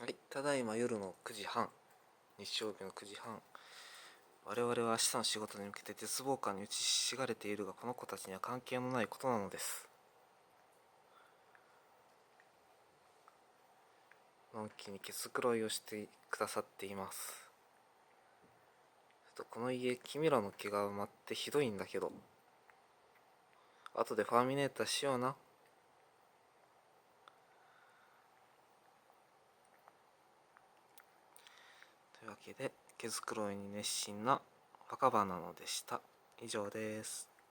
はい、ただいま夜の9時半、日曜日の9時半。我々は明日の仕事に向けて絶望感に打ちひしがれているが、この子たちには関係のないことなのです。のんきに毛づくろいをしてくださっています。この家、君らの毛が埋まってひどいんだけど、後でファーミネーターしような。というわけで、毛づくろいに熱心な若葉なのでした。以上です。